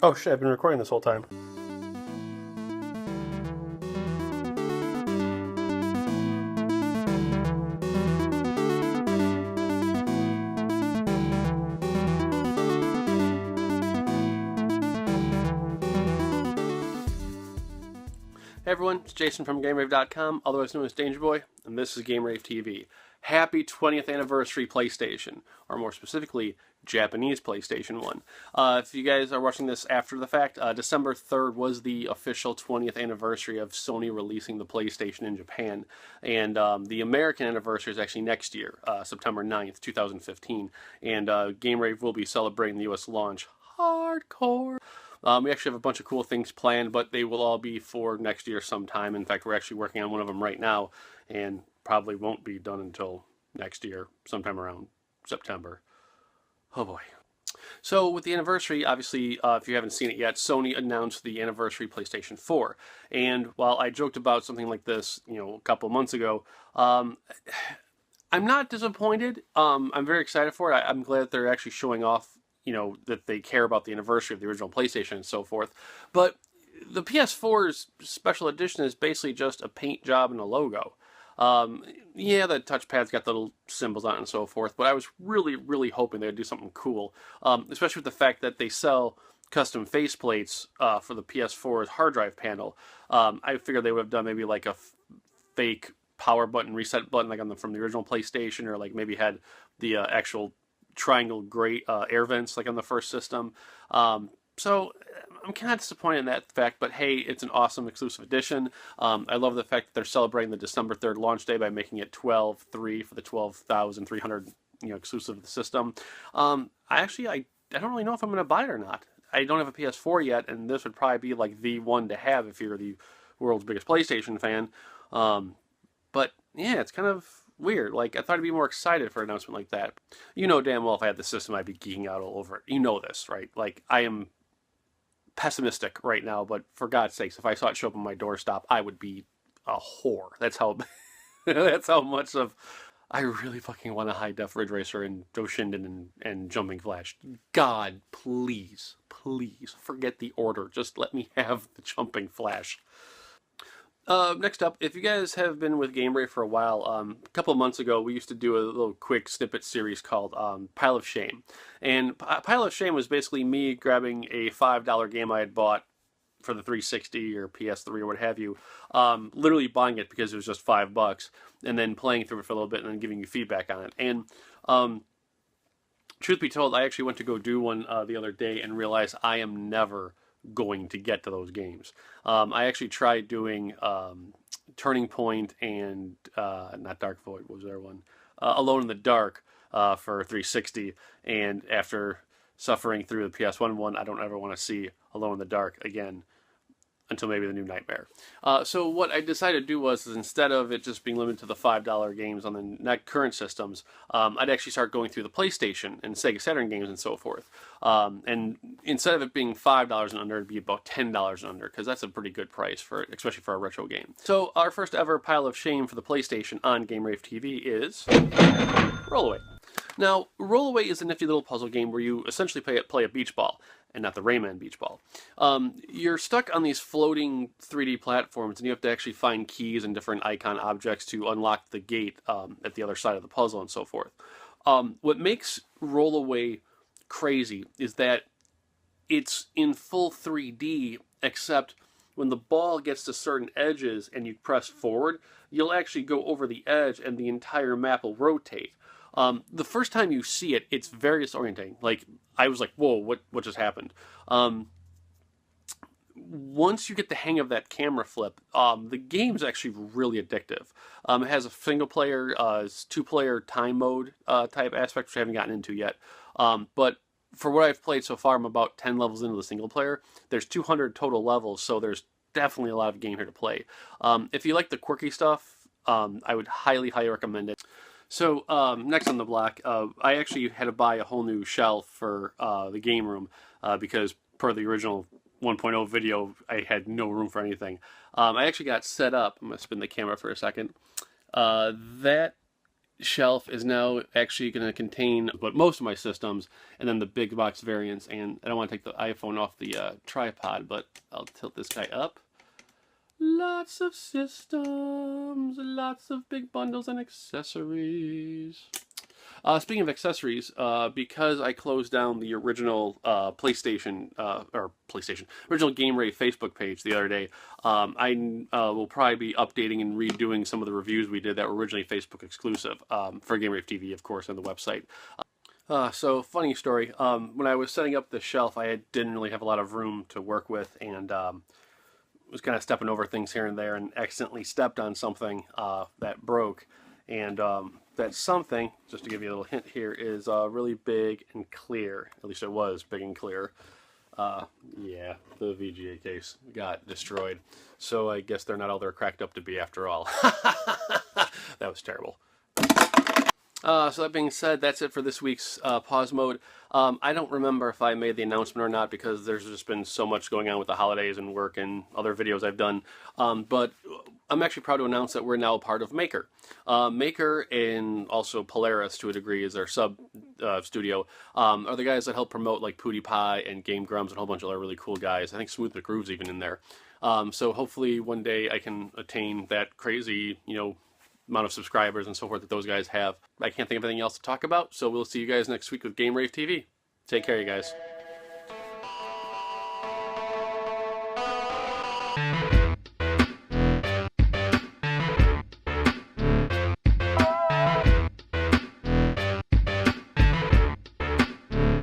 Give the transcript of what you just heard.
Oh shit, I've been recording this whole time. Hey everyone, it's Jason from GameRave.com, otherwise known as Danger Boy, and this is GameRaveTV. Happy 20th anniversary PlayStation, or more specifically, Japanese PlayStation 1. If you guys are watching this after the fact, December 3rd was the official 20th anniversary of Sony releasing the PlayStation in Japan, and the American anniversary is actually next year, September 9th, 2015, and GameRave will be celebrating the US launch hardcore. We actually have a bunch of cool things planned, but they will all be for next year sometime. In fact, we're actually working on one of them right now, and probably won't be done until next year, sometime around September. Oh boy. So with the anniversary, obviously, if you haven't seen it yet, Sony announced the anniversary PlayStation 4. And while I joked about something like this, a couple months ago, I'm not disappointed. I'm very excited for it. I'm glad that they're actually showing off that they care about the anniversary of the original PlayStation and so forth. But the PS4's special edition is basically just a paint job and a logo. Yeah, the touchpad's got the little symbols on it and so forth, but I was really, really hoping they'd do something cool, especially with the fact that they sell custom faceplates for the PS4's hard drive panel. I figured they would have done maybe like a fake power button, reset button, like from the original PlayStation, or like maybe had the actual triangle gray air vents like on the first system. So I'm kind of disappointed in that fact, but hey, it's an awesome exclusive edition. I love the fact that they're celebrating the December 3rd launch day by making it 12.3 for the 12,300 exclusive of the system. I don't really know if I'm going to buy it or not. I don't have a PS4 yet, and this would probably be like the one to have if you're the world's biggest PlayStation fan. But yeah, it's kind of weird. Like, I thought I'd be more excited for an announcement like that. You know damn well if I had the system, I'd be geeking out all over it. You know this, right? Like, I am pessimistic right now, but for God's sakes, if I saw it show up on my doorstep, I would be a whore. That's how that's how much of I really fucking want a high-def Ridge Racer and Doshinden and Jumping Flash. God, please, please, forget the order. Just let me have the Jumping Flash. Next up, if you guys have been with GameRave for a while, a couple of months ago we used to do a little quick snippet series called Pile of Shame. And Pile of Shame was basically me grabbing a $5 game I had bought for the 360 or PS3 or what have you, literally buying it because it was just $5, and then playing through it for a little bit and then giving you feedback on it. And truth be told, I actually went to go do one the other day and realized I am never going to get to those games. I actually tried doing Turning Point and not Dark Void, what was there one? Alone in the Dark for 360, and after suffering through the PS1 one, I don't ever want to see Alone in the Dark again until maybe the new Nightmare. So what I decided to do was, instead of it just being limited to the $5 games on the current systems, I'd actually start going through the PlayStation and Sega Saturn games and so forth. And instead of it being $5 and under, it'd be about $10 and under, because that's a pretty good price, especially for a retro game. So our first ever Pile of Shame for the PlayStation on GameRaveTV is Rollaway. Now, Rollaway is a nifty little puzzle game where you essentially play a beach ball, and not the Rayman beach ball. You're stuck on these floating 3D platforms, and you have to actually find keys and different icon objects to unlock the gate at the other side of the puzzle and so forth. What makes Rollaway crazy is that it's in full 3D, except when the ball gets to certain edges and you press forward, you'll actually go over the edge and the entire map will rotate. The first time you see it, it's very disorienting. Like, I was like, whoa, what just happened? Once you get the hang of that camera flip, the game's actually really addictive. It has a single-player, two-player time mode type aspect, which I haven't gotten into yet. But for what I've played so far, I'm about 10 levels into the single-player. There's 200 total levels, so there's definitely a lot of game here to play. If you like the quirky stuff, I would highly, highly recommend it. So next on the block, I actually had to buy a whole new shelf for the game room because per the original 1.0 video, I had no room for anything. I actually got set up. I'm going to spin the camera for a second. That shelf is now actually going to contain but most of my systems, and then the big box variants. And I don't want to take the iPhone off the tripod, but I'll tilt this guy up. Lots of systems, lots of big bundles and accessories. Speaking of accessories, because I closed down the original original GameRave Facebook page the other day, I will probably be updating and redoing some of the reviews we did that were originally Facebook exclusive for GameRaveTV, of course, on the website. So, funny story, when I was setting up the shelf, I didn't really have a lot of room to work with, and was kind of stepping over things here and there, and accidentally stepped on something that broke. And that something, just to give you a little hint here, is really big and clear. At least it was big and clear. Yeah, the VGA case got destroyed. So I guess they're not all they're cracked up to be after all. That was terrible. So that being said, that's it for this week's pause mode. I don't remember if I made the announcement or not, because there's just been so much going on with the holidays and work and other videos I've done. But I'm actually proud to announce that we're now a part of Maker. Maker, and also Polaris to a degree is their sub studio, are the guys that help promote like PewDiePie and Game Grumps and a whole bunch of other really cool guys. I think Smooth McGroove's even in there. So hopefully one day I can attain that crazy, amount of subscribers and so forth that those guys have. I can't think of anything else to talk about, so we'll see you guys next week with GameRaveTV. Take care, you guys.